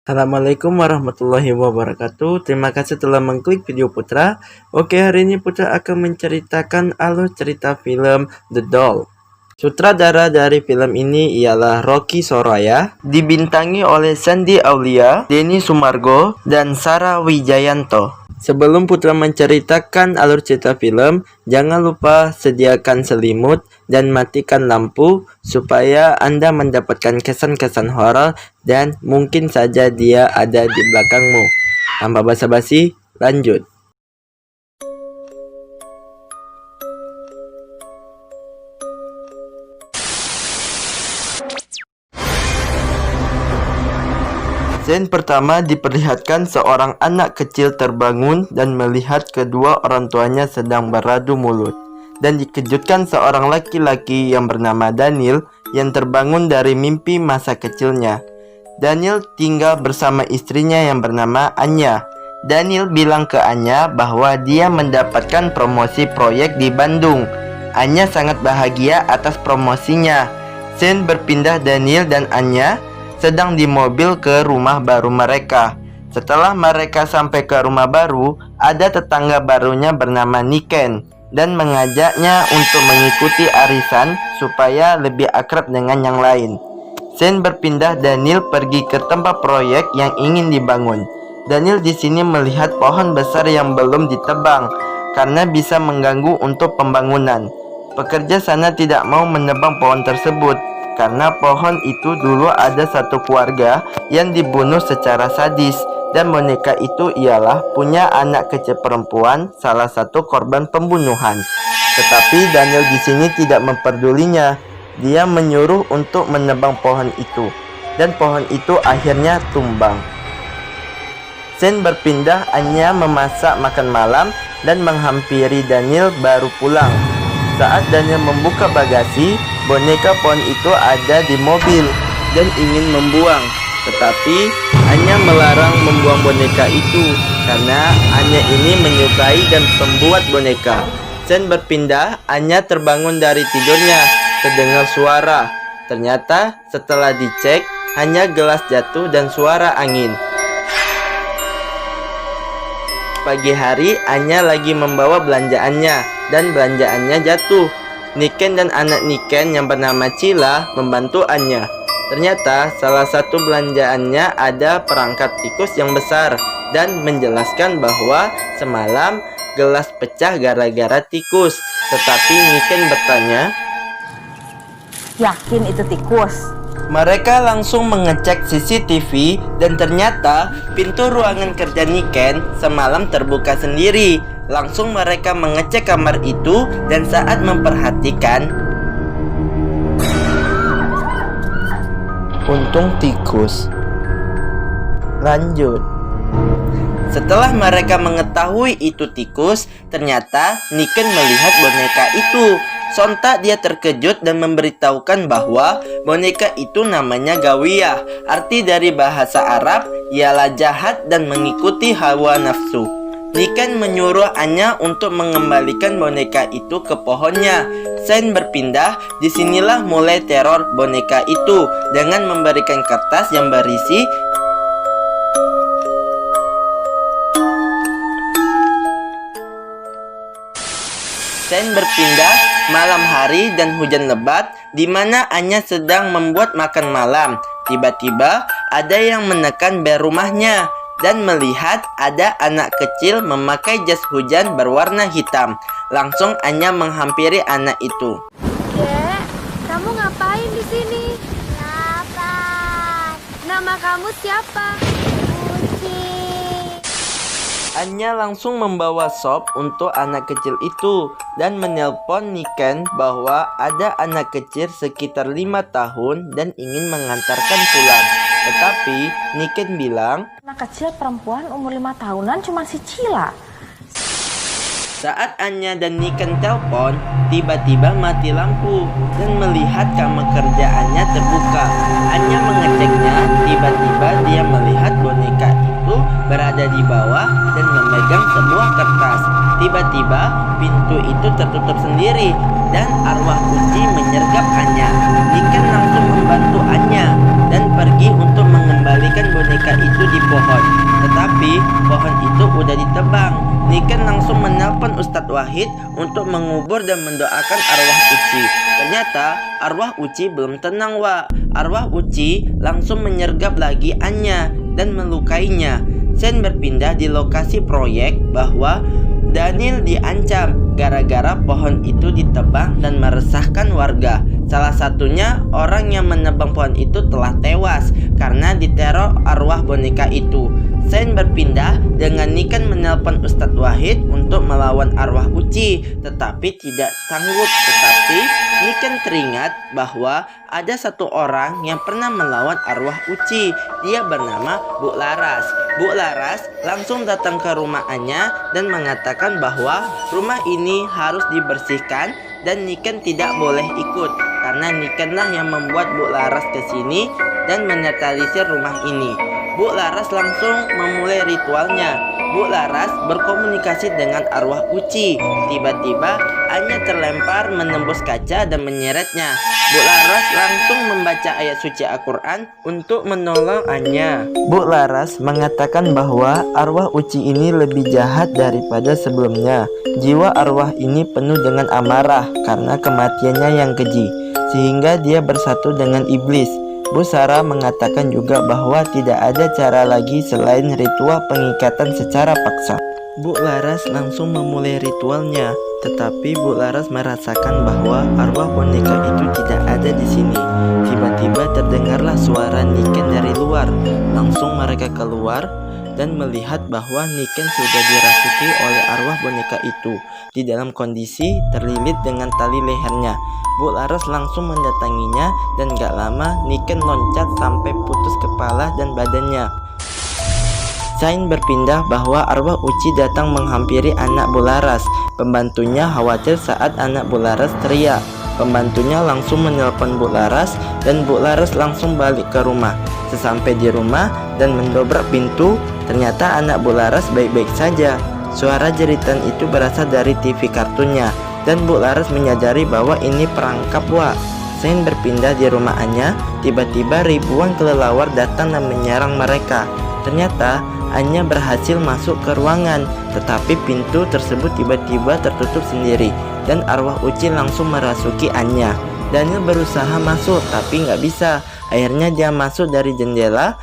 Assalamualaikum warahmatullahi wabarakatuh. Terima kasih telah mengklik video Putra. Oke, hari ini Putra akan menceritakan alur cerita film The Doll. Sutradara dari film ini ialah Rocky Soraya, dibintangi oleh Sandy Aulia, Denny Sumargo, dan Sarah Wijayanto. Sebelum Putra menceritakan alur cerita film, jangan lupa sediakan selimut dan matikan lampu supaya Anda mendapatkan kesan-kesan horor dan mungkin saja dia ada di belakangmu. Tanpa basa-basi, lanjut. Scene pertama diperlihatkan seorang anak kecil terbangun dan melihat kedua orang tuanya sedang beradu mulut. Dan dikejutkan seorang laki-laki yang bernama Daniel yang terbangun dari mimpi masa kecilnya. Daniel tinggal bersama istrinya yang bernama Anya. Daniel bilang ke Anya bahwa dia mendapatkan promosi proyek di Bandung. Anya sangat bahagia atas promosinya. Scene berpindah Daniel dan Anya sedang di mobil ke rumah baru mereka. Setelah mereka sampai ke rumah baru, ada tetangga barunya bernama Niken dan mengajaknya untuk mengikuti arisan supaya lebih akrab dengan yang lain. Scene berpindah Daniel pergi ke tempat proyek yang ingin dibangun. Daniel di sini melihat pohon besar yang belum ditebang karena bisa mengganggu untuk pembangunan. Pekerja sana tidak mau menebang pohon tersebut karena pohon itu dulu ada satu keluarga yang dibunuh secara sadis dan boneka itu ialah punya anak kecil perempuan, salah satu korban pembunuhan. Tetapi Daniel di sini tidak memperdulinya. Dia menyuruh untuk menebang pohon itu dan pohon itu akhirnya tumbang. Scene berpindah Anya memasak makan malam dan menghampiri Daniel baru pulang. Saat Daniel membuka bagasi, boneka pohon itu ada di mobil dan ingin membuang. Tetapi Anya melarang membuang boneka itu karena Anya ini menyukai dan pembuat boneka. Scene berpindah, Anya terbangun dari tidurnya, terdengar suara. Ternyata setelah dicek, hanya gelas jatuh dan suara angin. Pagi hari, Anya lagi membawa belanjaannya dan belanjaannya jatuh. Niken dan anak Niken yang bernama Cila membantu Anya. Ternyata salah satu belanjaannya ada perangkap tikus yang besar dan menjelaskan bahwa semalam gelas pecah gara-gara tikus. Tetapi Niken bertanya, "Yakin itu tikus?" Mereka langsung mengecek CCTV dan ternyata pintu ruangan kerja Niken semalam terbuka sendiri. Langsung mereka mengecek kamar itu dan saat memperhatikan, untung tikus. Lanjut. Setelah mereka mengetahui itu tikus, ternyata Niken melihat boneka itu. Sontak dia terkejut dan memberitahukan bahwa boneka itu namanya Gawiyah. Arti dari bahasa Arab ialah jahat dan mengikuti hawa nafsu. Niken menyuruh Anya untuk mengembalikan boneka itu ke pohonnya. Scene berpindah, disinilah mulai teror boneka itu dengan memberikan kertas yang berisi Scene berpindah malam hari dan hujan lebat di mana Anya sedang membuat makan malam. Tiba-tiba ada yang menekan bel rumahnya dan melihat ada anak kecil memakai jas hujan berwarna hitam. Langsung Anya menghampiri anak itu. Dek, kamu ngapain di sini? Siapa? Nama kamu siapa? Kucing. Anya langsung membawa sop untuk anak kecil itu dan menelpon Niken bahwa ada anak kecil sekitar 5 tahun dan ingin mengantarkan pulang. Tetapi Niken bilang, Anak kecil perempuan umur 5 tahunan cuma si Cila. saat Anya dan Niken telepon, tiba-tiba mati lampu dan melihat kamar kerjaannya terbuka. Anya mengeceknya, tiba-tiba dia melihat boneka itu berada di bawah dan memegang sebuah kertas. Tiba-tiba pintu itu tertutup sendiri dan arwah Uci menyergap Anya. Niken langsung membantu Anya dan pergi untuk mengembalikan boneka itu di pohon. Tetapi pohon itu udah ditebang. Niken langsung menelpon Ustadz Wahid untuk mengubur dan mendoakan arwah Uci. Ternyata arwah Uci belum tenang, Wak. Arwah Uci langsung menyergap lagi Anya dan melukainya. Sen berpindah di lokasi proyek bahwa Daniel diancam gara-gara pohon itu ditebang dan meresahkan warga. Salah satunya orang yang menebang pohon itu telah tewas karena diteror arwah boneka itu. Sen berpindah dengan Niken menelpon Ustadz Wahid untuk melawan arwah Uci, tetapi tidak sanggup. Tetapi Niken teringat bahwa ada satu orang yang pernah melawan arwah Uci. Dia bernama Bu Laras. Bu Laras langsung datang ke rumah Anya dan mengatakan bahwa rumah ini harus dibersihkan dan Niken tidak boleh ikut karena Nikenlah yang membuat Bu Laras ke sini dan menetralisir rumah ini. Bu Laras langsung memulai ritualnya. Bu Laras berkomunikasi dengan arwah Uci. Tiba-tiba Anya terlempar menembus kaca dan menyeretnya. Bu Laras langsung membaca ayat suci Al-Quran untuk menolong Anya. Bu Laras mengatakan bahwa arwah Uci ini lebih jahat daripada sebelumnya. Jiwa arwah ini penuh dengan amarah karena kematiannya yang keji, sehingga dia bersatu dengan iblis. Bu Sarah mengatakan juga bahwa tidak ada cara lagi selain ritual pengikatan secara paksa. Bu Laras langsung memulai ritualnya, tetapi Bu Laras merasakan bahwa arwah boneka itu tidak ada di sini. Tiba-tiba terdengarlah suara Niken dari luar. Langsung mereka keluar dan melihat bahwa Niken sudah dirasuki oleh arwah boneka itu di dalam kondisi terlilit dengan tali lehernya. Bu Laras langsung mendatanginya dan gak lama Niken loncat sampai putus kepala dan badannya. Zain berpindah bahwa arwah Uci datang menghampiri anak Bu Laras. Pembantunya khawatir saat anak Bu Laras teriak. Pembantunya langsung menelpon Bu Laras dan Bu Laras langsung balik ke rumah. Sesampai di rumah dan mendobrak pintu, ternyata anak Bu Laras baik-baik saja. Suara jeritan itu berasal dari TV kartunnya dan Bu Laras menyadari bahwa ini perangkap, Wak. Zain berpindah di rumah Anya. Tiba-tiba ribuan kelelawar datang dan menyerang mereka. Ternyata Anya berhasil masuk ke ruangan, tetapi pintu tersebut tiba-tiba tertutup sendiri dan arwah Uci langsung merasuki Anya. Daniel berusaha masuk tapi nggak bisa. Akhirnya dia masuk dari jendela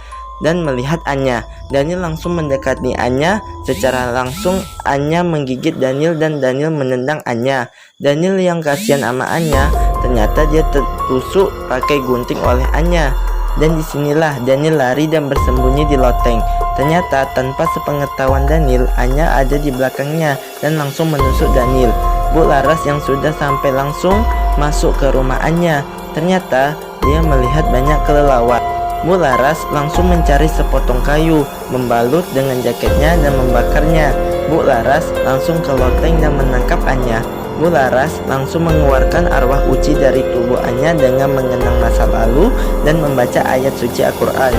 dan melihat Anya. Daniel langsung mendekati Anya. Secara langsung Anya menggigit Daniel dan Daniel menendang Anya. Daniel yang kasihan sama Anya, ternyata dia tertusuk pakai gunting oleh Anya. Dan disinilah Daniel lari dan bersembunyi di loteng. Ternyata tanpa sepengetahuan Daniel, Anya ada di belakangnya dan langsung menusuk Daniel. Bu Laras yang sudah sampai langsung masuk ke rumah Anya. Ternyata dia melihat banyak kelelawar. Bu Laras langsung mencari sepotong kayu, membalut dengan jaketnya dan membakarnya. Bu Laras langsung ke loteng dan menangkap Anya. Bu Laras langsung mengeluarkan arwah Uci dari tubuh Anya dengan mengenang masa lalu dan membaca ayat suci Al-Quran.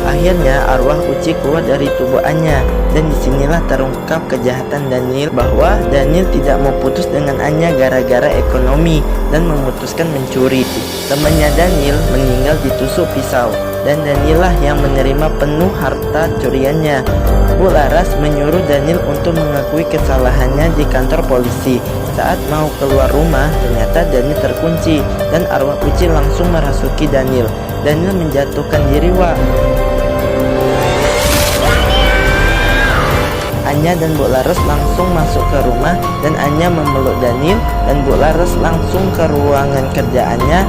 Akhirnya arwah Uci keluar dari tubuh Anya dan disinilah terungkap kejahatan Daniel bahwa Daniel tidak mau putus dengan Anya gara-gara ekonomi dan memutuskan mencuri. Temannya Daniel meninggal ditusuk pisau dan Daniel lah yang menerima penuh harta curiannya. Bu Laras menyuruh Daniel untuk mengakui kesalahannya di kantor polisi. Saat mau keluar rumah, ternyata Daniel terkunci dan arwah Uci langsung merasuki Daniel. Daniel menjatuhkan diri, Wak. Anya dan Bu Laras langsung masuk ke rumah dan Anya memeluk Daniel dan Bu Laras langsung ke ruangan kerjaannya.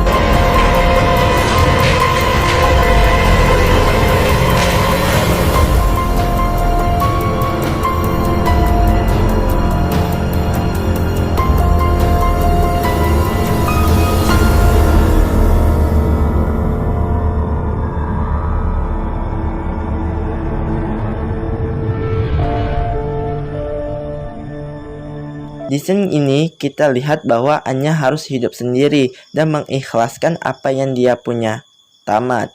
Di scene ini kita lihat bahwa Anya harus hidup sendiri dan mengikhlaskan apa yang dia punya. Tamat.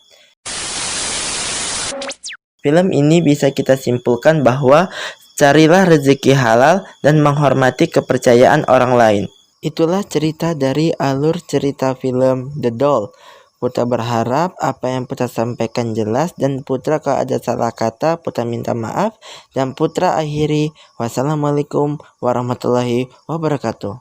Film ini bisa kita simpulkan bahwa Carilah rezeki halal dan menghormati kepercayaan orang lain. Itulah cerita dari alur cerita film The Doll. Putra berharap apa yang Putra sampaikan jelas, dan Putra kalau ada salah kata Putra minta maaf, dan Putra akhiri wassalamualaikum warahmatullahi wabarakatuh.